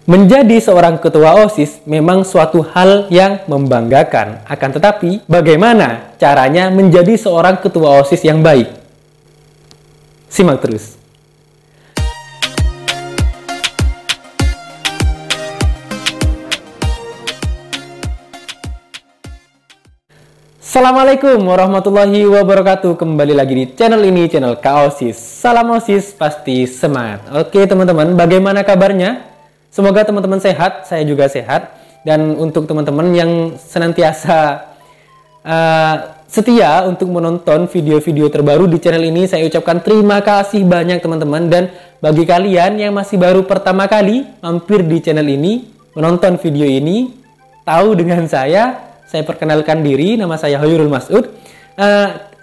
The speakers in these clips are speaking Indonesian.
Menjadi seorang ketua OSIS memang suatu hal yang membanggakan. Akan tetapi, bagaimana caranya menjadi seorang ketua OSIS yang baik? Simak terus. Assalamualaikum warahmatullahi wabarakatuh. Kembali lagi di channel ini, channel KOSIS. Salam OSIS, pasti semangat. Oke teman-teman, bagaimana kabarnya? Semoga teman-teman sehat, saya juga sehat. Dan untuk teman-teman yang senantiasa setia untuk menonton video-video terbaru di channel ini, saya ucapkan terima kasih banyak teman-teman. Dan bagi kalian yang masih baru pertama kali mampir di channel ini, menonton video ini, tahu dengan saya perkenalkan diri, nama saya Hoyrul Masud.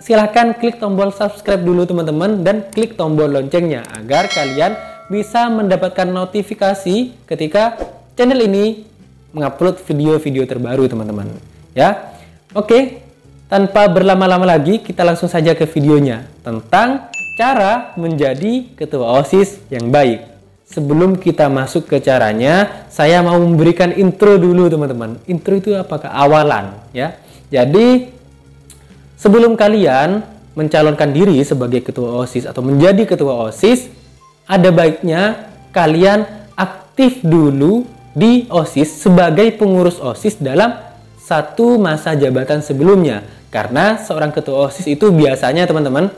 Silahkan klik tombol subscribe dulu teman-teman, dan klik tombol loncengnya agar kalian bisa mendapatkan notifikasi ketika channel ini mengupload video-video terbaru teman-teman. Ya, oke, tanpa berlama-lama lagi kita langsung saja ke videonya tentang cara menjadi ketua OSIS yang baik. Sebelum kita masuk ke caranya, saya mau memberikan intro dulu teman-teman. Intro itu apakah awalan ya. Jadi sebelum kalian mencalonkan diri sebagai ketua OSIS atau menjadi ketua OSIS, ada baiknya kalian aktif dulu di OSIS sebagai pengurus OSIS dalam satu masa jabatan sebelumnya. Karena seorang ketua OSIS itu biasanya teman-teman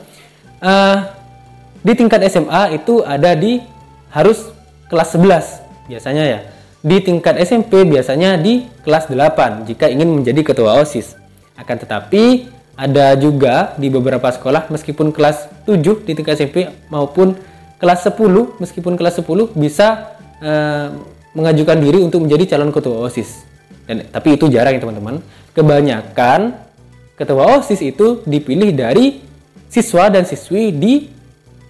di tingkat SMA itu ada di harus kelas 11 biasanya ya. Di tingkat SMP biasanya di kelas 8 jika ingin menjadi ketua OSIS. Akan tetapi ada juga di beberapa sekolah meskipun kelas 7 di tingkat SMP maupun kelas 10, meskipun kelas 10 bisa mengajukan diri untuk menjadi calon ketua OSIS. Tapi itu jarang ya teman-teman. Kebanyakan ketua OSIS itu dipilih dari siswa dan siswi di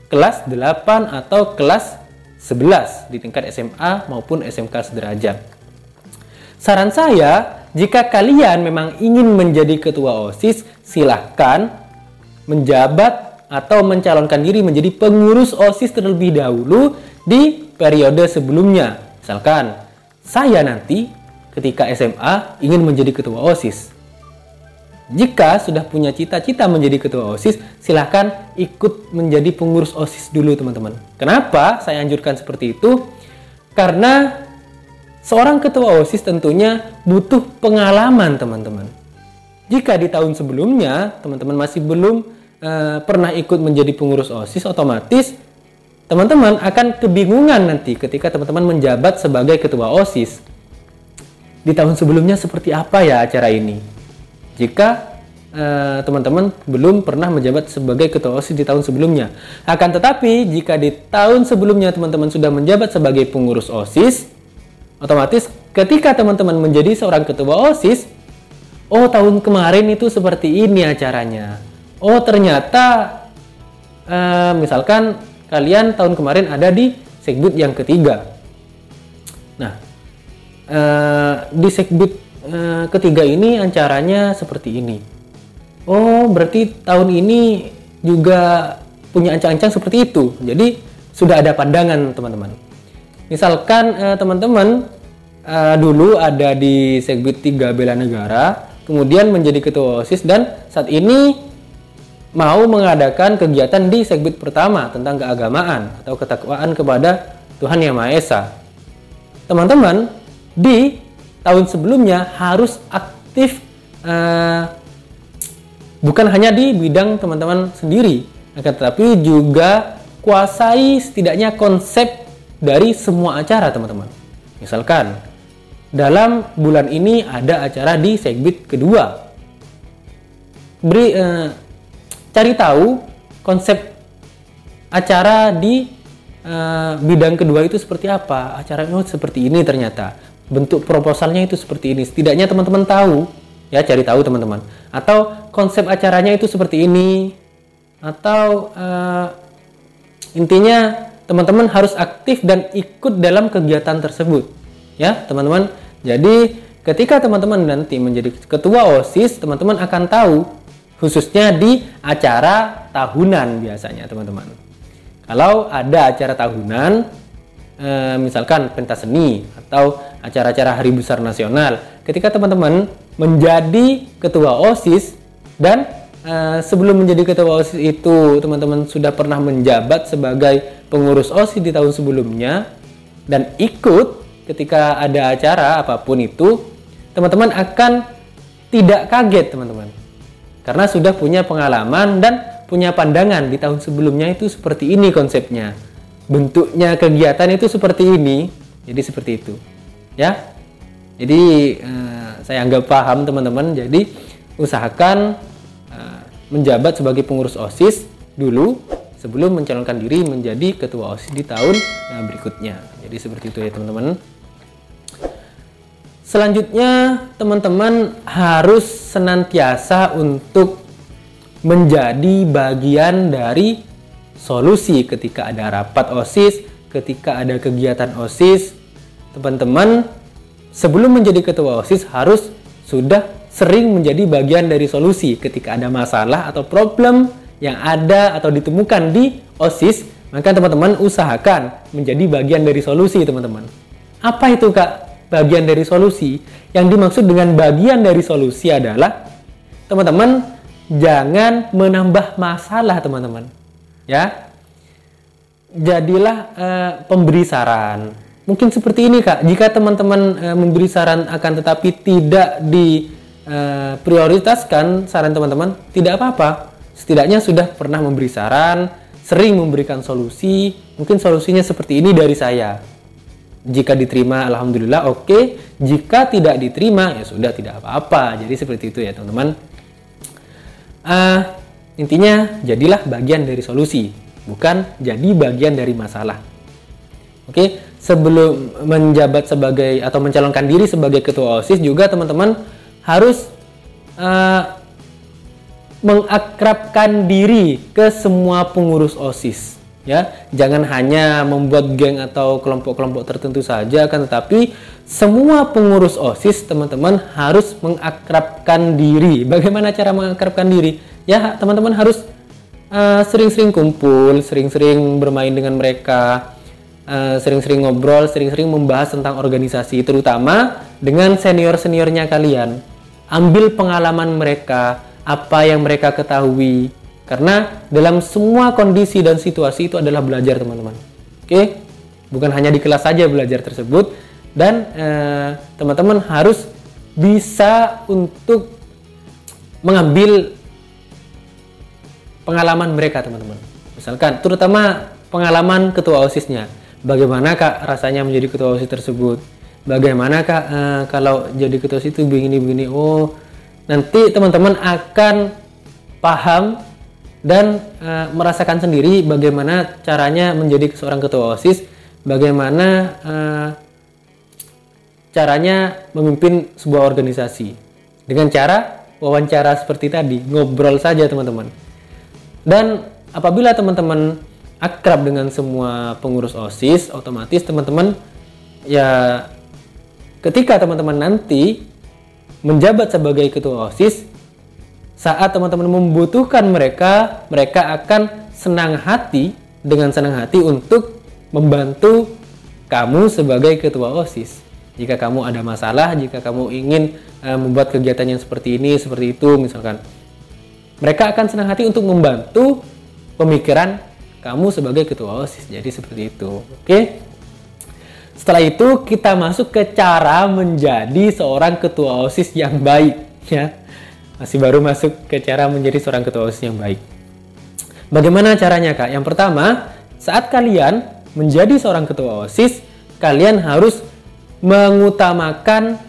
kelas 8 atau kelas 11 di tingkat SMA maupun SMK sederajat. Saran saya, jika kalian memang ingin menjadi ketua OSIS, silahkan menjabat atau mencalonkan diri menjadi pengurus OSIS terlebih dahulu di periode sebelumnya. Misalkan, saya nanti ketika SMA ingin menjadi ketua OSIS. Jika sudah punya cita-cita menjadi ketua OSIS, silahkan ikut menjadi pengurus OSIS dulu teman-teman. Kenapa saya anjurkan seperti itu? Karena seorang ketua OSIS tentunya butuh pengalaman teman-teman. Jika di tahun sebelumnya teman-teman masih belum pernah ikut menjadi pengurus OSIS, otomatis teman-teman akan kebingungan nanti ketika teman-teman menjabat sebagai ketua OSIS. Di tahun sebelumnya seperti apa ya acara ini? Jika teman-teman belum pernah menjabat sebagai ketua OSIS di tahun sebelumnya. Akan tetapi jika di tahun sebelumnya teman-teman sudah menjabat sebagai pengurus OSIS, otomatis ketika teman-teman menjadi seorang ketua OSIS, oh tahun kemarin itu seperti ini acaranya. Oh ternyata misalkan kalian tahun kemarin ada di Sekbid yang ketiga. Nah di Sekbid ketiga ini acaranya seperti ini. Oh berarti tahun ini juga punya ancang-ancang seperti itu. Jadi sudah ada pandangan teman-teman. Misalkan teman-teman dulu ada di Sekbid 3 Bela Negara, kemudian menjadi ketua OSIS dan saat ini mau mengadakan kegiatan di Sekbid pertama tentang keagamaan atau ketakwaan kepada Tuhan Yang Maha Esa. Teman-teman di tahun sebelumnya harus aktif, bukan hanya di bidang teman-teman sendiri, akan tetapi juga kuasai setidaknya konsep dari semua acara teman-teman. Misalkan dalam bulan ini ada acara di Sekbid kedua, cari tahu konsep acara di bidang kedua itu seperti apa. Acaranya seperti ini ternyata. Bentuk proposalnya itu seperti ini. Setidaknya teman-teman tahu. Ya, cari tahu teman-teman. Atau konsep acaranya itu seperti ini. Atau intinya teman-teman harus aktif dan ikut dalam kegiatan tersebut. Ya, teman-teman. Jadi, ketika teman-teman nanti menjadi ketua OSIS, teman-teman akan tahu khususnya di acara tahunan biasanya teman-teman. Kalau ada acara tahunan, misalkan pentas seni atau acara-acara hari besar nasional. Ketika teman-teman menjadi ketua OSIS dan sebelum menjadi ketua OSIS itu teman-teman sudah pernah menjabat sebagai pengurus OSIS di tahun sebelumnya dan ikut ketika ada acara apapun itu, teman-teman akan tidak kaget teman-teman, karena sudah punya pengalaman dan punya pandangan di tahun sebelumnya itu seperti ini konsepnya, bentuknya kegiatan itu seperti ini, jadi seperti itu ya. Jadi saya anggap paham teman-teman. Jadi usahakan menjabat sebagai pengurus OSIS dulu sebelum mencalonkan diri menjadi ketua OSIS di tahun berikutnya. Jadi seperti itu ya teman-teman. Selanjutnya teman-teman harus senantiasa untuk menjadi bagian dari solusi ketika ada rapat OSIS, ketika ada kegiatan OSIS. Teman-teman sebelum menjadi ketua OSIS harus sudah sering menjadi bagian dari solusi ketika ada masalah atau problem yang ada atau ditemukan di OSIS, maka teman-teman usahakan menjadi bagian dari solusi teman-teman. Apa itu Kak bagian dari solusi? Yang dimaksud dengan bagian dari solusi adalah teman-teman jangan menambah masalah teman-teman ya. Jadilah pemberi saran. Mungkin seperti ini Kak, jika teman-teman memberi saran akan tetapi tidak prioritaskan saran teman-teman, tidak apa-apa. Setidaknya sudah pernah memberi saran, sering memberikan solusi. Mungkin solusinya seperti ini dari saya. Jika diterima alhamdulillah oke, jika tidak diterima ya sudah tidak apa-apa. Jadi seperti itu ya teman-teman. Intinya jadilah bagian dari solusi, bukan jadi bagian dari masalah. Oke, sebelum menjabat sebagai atau mencalonkan diri sebagai ketua OSIS juga teman-teman harus mengakrabkan diri ke semua pengurus OSIS ya. Jangan hanya membuat geng atau kelompok-kelompok tertentu saja, kan, tetapi semua pengurus OSIS teman-teman harus mengakrabkan diri. Bagaimana cara mengakrabkan diri? Ya, teman-teman harus sering-sering kumpul, sering-sering bermain dengan mereka, sering-sering ngobrol, sering-sering membahas tentang organisasi, terutama dengan senior-seniornya kalian. Ambil pengalaman mereka, apa yang mereka ketahui, karena dalam semua kondisi dan situasi itu adalah belajar teman-teman. Oke, bukan hanya di kelas saja belajar tersebut, dan teman-teman harus bisa untuk mengambil pengalaman mereka teman-teman. Misalkan, terutama pengalaman ketua OSISnya. Bagaimana Kak rasanya menjadi ketua OSIS tersebut? Bagaimana Kak kalau jadi ketua OSIS itu begini-begini? Oh, nanti teman-teman akan paham dan merasakan sendiri bagaimana caranya menjadi seorang ketua OSIS, bagaimana caranya memimpin sebuah organisasi. Dengan cara wawancara seperti tadi, ngobrol saja teman-teman. Dan apabila teman-teman akrab dengan semua pengurus OSIS, otomatis teman-teman ya ketika teman-teman nanti menjabat sebagai ketua OSIS, saat teman-teman membutuhkan mereka, mereka akan senang hati, dengan senang hati untuk membantu kamu sebagai ketua OSIS. Jika kamu ada masalah, jika kamu ingin membuat kegiatan yang seperti ini, seperti itu misalkan, mereka akan senang hati untuk membantu pemikiran kamu sebagai ketua OSIS. Jadi seperti itu. Oke. Setelah itu kita masuk ke cara menjadi seorang ketua OSIS yang baik ya. Masih baru masuk ke cara menjadi seorang ketua OSIS yang baik. Bagaimana caranya Kak? Yang pertama, saat kalian menjadi seorang ketua OSIS, kalian harus mengutamakan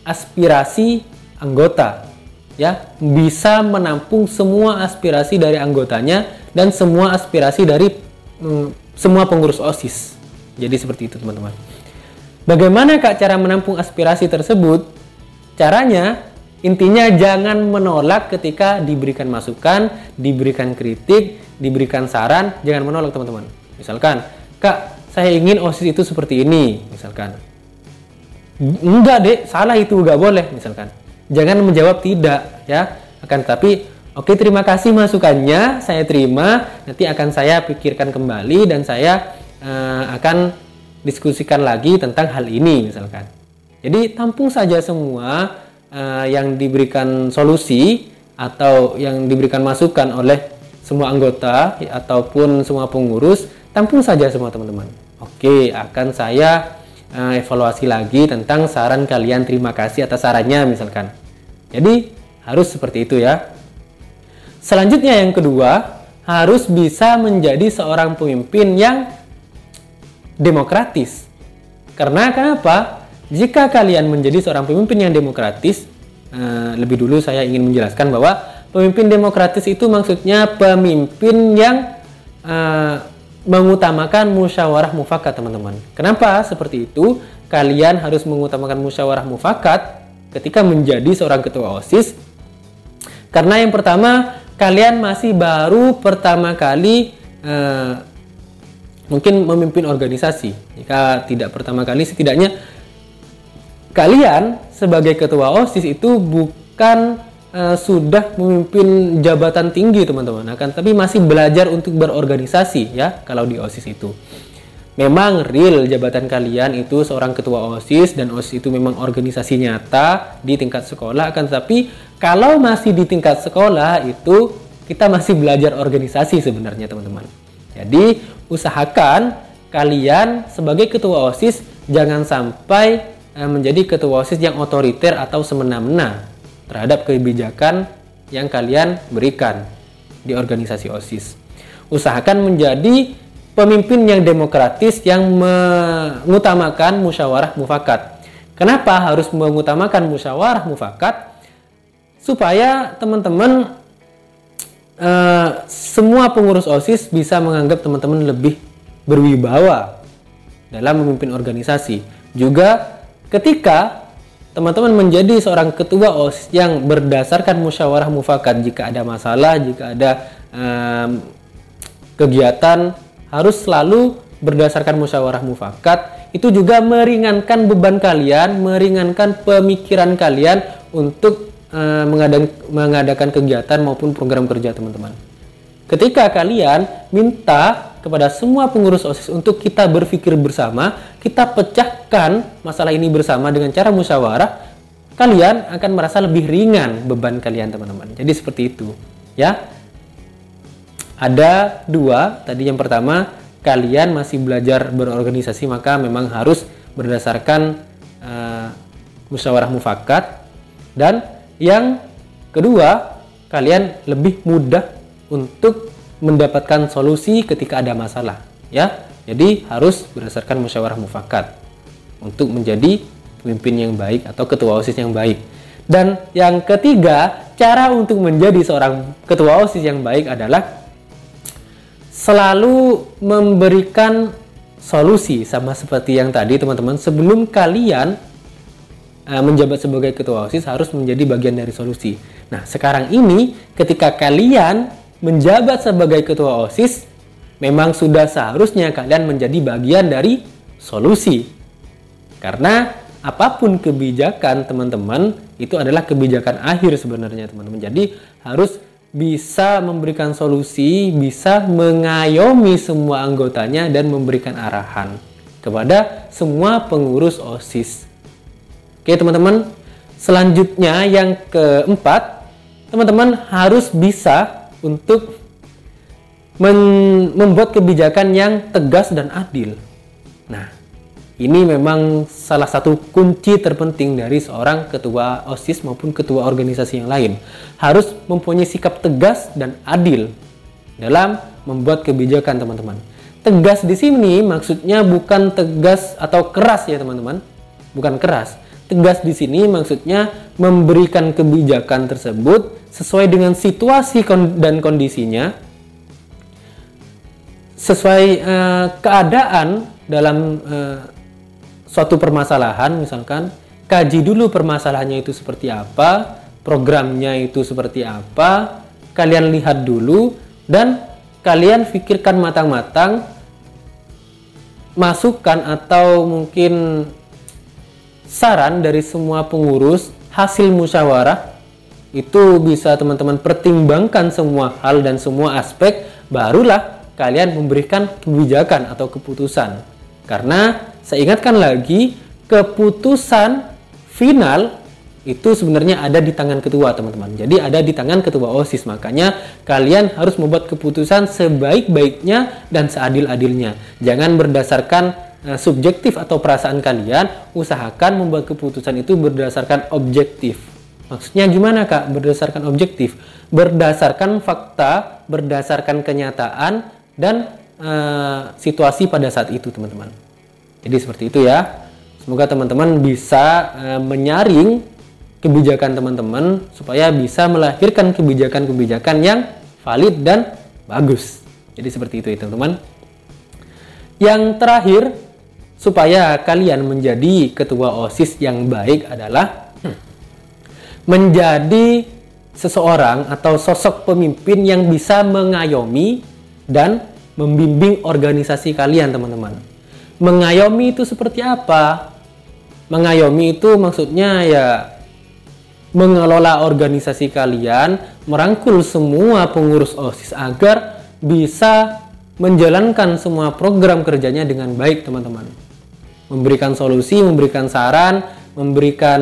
aspirasi anggota ya, bisa menampung semua aspirasi dari anggotanya dan semua aspirasi dari semua pengurus OSIS. Jadi seperti itu teman-teman. Bagaimana Kak cara menampung aspirasi tersebut? Caranya, intinya jangan menolak ketika diberikan masukan, diberikan kritik, diberikan saran, jangan menolak teman-teman. Misalkan, Kak, saya ingin OSIS itu seperti ini, misalkan. Enggak dek, salah itu, enggak boleh, misalkan. Jangan menjawab tidak, ya. Akan tetapi, oke, terima kasih masukannya, saya terima, nanti akan saya pikirkan kembali dan saya akan diskusikan lagi tentang hal ini misalkan. Jadi tampung saja semua yang diberikan solusi atau yang diberikan masukan oleh semua anggota ataupun semua pengurus, tampung saja semua teman-teman. Oke, akan saya evaluasi lagi tentang saran kalian, terima kasih atas sarannya misalkan. Jadi harus seperti itu ya. Selanjutnya yang kedua, harus bisa menjadi seorang pemimpin yang demokratis. Karena kenapa? Jika kalian menjadi seorang pemimpin yang demokratis, lebih dulu saya ingin menjelaskan bahwa pemimpin demokratis itu maksudnya pemimpin yang mengutamakan musyawarah mufakat, teman-teman. Kenapa seperti itu? Kalian harus mengutamakan musyawarah mufakat ketika menjadi seorang ketua OSIS. Karena yang pertama, kalian masih baru pertama kali mungkin memimpin organisasi. Jika tidak pertama kali, setidaknya kalian sebagai ketua OSIS itu bukan sudah memimpin jabatan tinggi, teman-teman, tapi masih belajar untuk berorganisasi ya. Kalau di OSIS itu memang real jabatan kalian itu seorang ketua OSIS, dan OSIS itu memang organisasi nyata di tingkat sekolah, tapi kalau masih di tingkat sekolah itu kita masih belajar organisasi sebenarnya, teman-teman. Jadi usahakan kalian sebagai ketua OSIS jangan sampai menjadi ketua OSIS yang otoriter atau semena-mena terhadap kebijakan yang kalian berikan di organisasi OSIS. Usahakan menjadi pemimpin yang demokratis yang mengutamakan musyawarah mufakat. Kenapa harus mengutamakan musyawarah mufakat? Supaya teman-teman semua pengurus OSIS bisa menganggap teman-teman lebih berwibawa dalam memimpin organisasi. Juga ketika teman-teman menjadi seorang ketua OSIS yang berdasarkan musyawarah mufakat, jika ada masalah, jika ada kegiatan, harus selalu berdasarkan musyawarah mufakat. Itu juga meringankan beban kalian, meringankan pemikiran kalian untuk mengadakan kegiatan maupun program kerja, teman-teman. Ketika kalian minta kepada semua pengurus OSIS untuk kita berpikir bersama, kita pecahkan masalah ini bersama dengan cara musyawarah, kalian akan merasa lebih ringan beban kalian, teman-teman. Jadi seperti itu ya. Ada dua tadi. Yang pertama, kalian masih belajar berorganisasi, maka memang harus berdasarkan musyawarah mufakat. Dan yang kedua, kalian lebih mudah untuk mendapatkan solusi ketika ada masalah ya. Jadi harus berdasarkan musyawarah mufakat untuk menjadi pemimpin yang baik atau ketua OSIS yang baik. Dan yang ketiga, cara untuk menjadi seorang ketua OSIS yang baik adalah selalu memberikan solusi, sama seperti yang tadi, teman-teman. Sebelum kalian menjabat sebagai ketua OSIS harus menjadi bagian dari solusi. Nah, sekarang ini ketika kalian menjabat sebagai ketua OSIS, memang sudah seharusnya kalian menjadi bagian dari solusi. Karena apapun kebijakan teman-teman, itu adalah kebijakan akhir sebenarnya, teman-teman. Jadi harus bisa memberikan solusi, bisa mengayomi semua anggotanya dan memberikan arahan kepada semua pengurus OSIS. Oke, teman-teman. Selanjutnya yang keempat, teman-teman harus bisa untuk membuat kebijakan yang tegas dan adil. Nah, ini memang salah satu kunci terpenting dari seorang ketua OSIS maupun ketua organisasi yang lain. Harus mempunyai sikap tegas dan adil dalam membuat kebijakan, teman-teman. Tegas di sini maksudnya bukan tegas atau keras ya, teman-teman. Bukan keras. Tegas di sini maksudnya memberikan kebijakan tersebut sesuai dengan situasi dan kondisinya, sesuai keadaan dalam suatu permasalahan. Misalkan kaji dulu permasalahannya itu seperti apa, programnya itu seperti apa, kalian lihat dulu dan kalian pikirkan matang-matang masukan atau mungkin saran dari semua pengurus, hasil musyawarah itu bisa teman-teman pertimbangkan semua hal dan semua aspek, barulah kalian memberikan kebijakan atau keputusan. Karena saya ingatkan lagi, keputusan final itu sebenarnya ada di tangan ketua, teman-teman. Jadi ada di tangan ketua OSIS. Makanya kalian harus membuat keputusan sebaik-baiknya dan seadil-adilnya. Jangan berdasarkan subjektif atau perasaan kalian. Usahakan membuat keputusan itu berdasarkan objektif. Maksudnya gimana, Kak? Berdasarkan objektif. Berdasarkan fakta, berdasarkan kenyataan dan situasi pada saat itu, teman-teman. Jadi seperti itu ya. Semoga teman-teman bisa menyaring kebijakan teman-teman supaya bisa melahirkan kebijakan-kebijakan yang valid dan bagus. Jadi seperti itu ya, teman-teman. Yang terakhir, supaya kalian menjadi ketua OSIS yang baik adalah menjadi seseorang atau sosok pemimpin yang bisa mengayomi dan membimbing organisasi kalian, teman-teman. Mengayomi itu seperti apa? Mengayomi itu maksudnya ya mengelola organisasi kalian, merangkul semua pengurus OSIS agar bisa menjalankan semua program kerjanya dengan baik, teman-teman. Memberikan solusi, memberikan saran, memberikan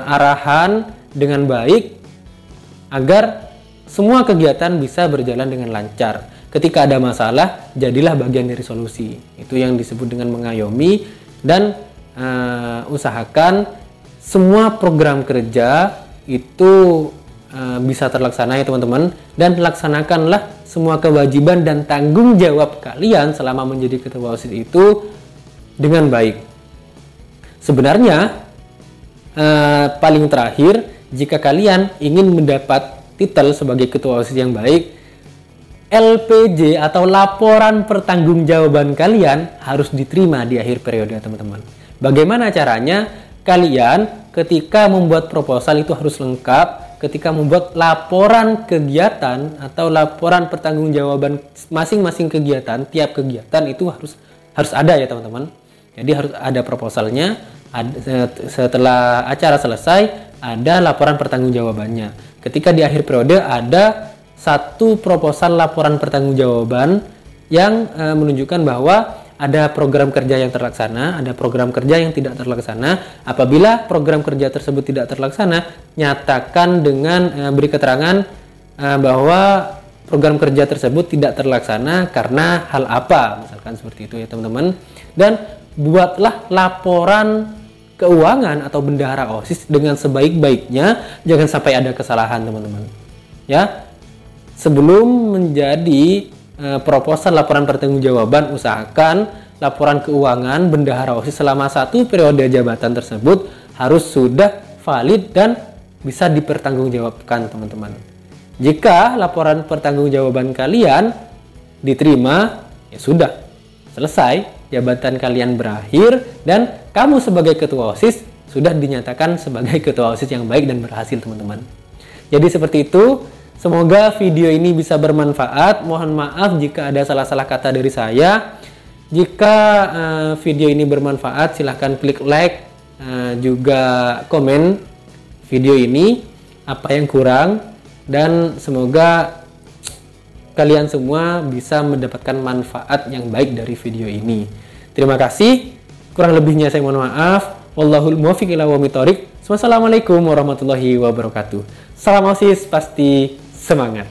arahan dengan baik agar semua kegiatan bisa berjalan dengan lancar. Ketika ada masalah, jadilah bagian dari solusi. Itu yang disebut dengan mengayomi. Dan usahakan semua program kerja itu bisa terlaksana ya, teman-teman. Dan laksanakanlah semua kewajiban dan tanggung jawab kalian selama menjadi ketua OSIS itu dengan baik. Sebenarnya paling terakhir, jika kalian ingin mendapat titel sebagai ketua OSIS yang baik, LPJ atau laporan pertanggungjawaban kalian harus diterima di akhir periode, teman-teman. Bagaimana caranya? Kalian ketika membuat proposal itu harus lengkap. Ketika membuat laporan kegiatan atau laporan pertanggungjawaban masing-masing kegiatan, tiap kegiatan itu harus ada ya, teman-teman. Jadi harus ada proposalnya. Setelah acara selesai, ada laporan pertanggungjawabannya. Ketika di akhir periode ada satu proposal laporan pertanggungjawaban yang menunjukkan bahwa ada program kerja yang terlaksana, ada program kerja yang tidak terlaksana. Apabila program kerja tersebut tidak terlaksana, nyatakan dengan beri keterangan bahwa program kerja tersebut tidak terlaksana karena hal apa, misalkan seperti itu ya, teman-teman. Dan buatlah laporan keuangan atau bendahara OSIS dengan sebaik-baiknya, jangan sampai ada kesalahan, teman-teman. Ya. Sebelum menjadi proposal laporan pertanggungjawaban, usahakan laporan keuangan bendahara OSIS selama satu periode jabatan tersebut harus sudah valid dan bisa dipertanggungjawabkan, teman-teman. Jika laporan pertanggungjawaban kalian diterima, ya sudah, selesai, jabatan kalian berakhir dan kamu sebagai ketua OSIS sudah dinyatakan sebagai ketua OSIS yang baik dan berhasil, teman-teman. Jadi seperti itu. Semoga video ini bisa bermanfaat. Mohon maaf jika ada salah-salah kata dari saya. Jika video ini bermanfaat, silahkan klik like, juga komen video ini apa yang kurang, dan semoga kalian semua bisa mendapatkan manfaat yang baik dari video ini. Terima kasih. Kurang lebihnya saya mohon maaf. Wallahul muwaffiq ila aqwamit thoriq. Wassalamualaikum warahmatullahi wabarakatuh. Salam OSIS, pasti semangat.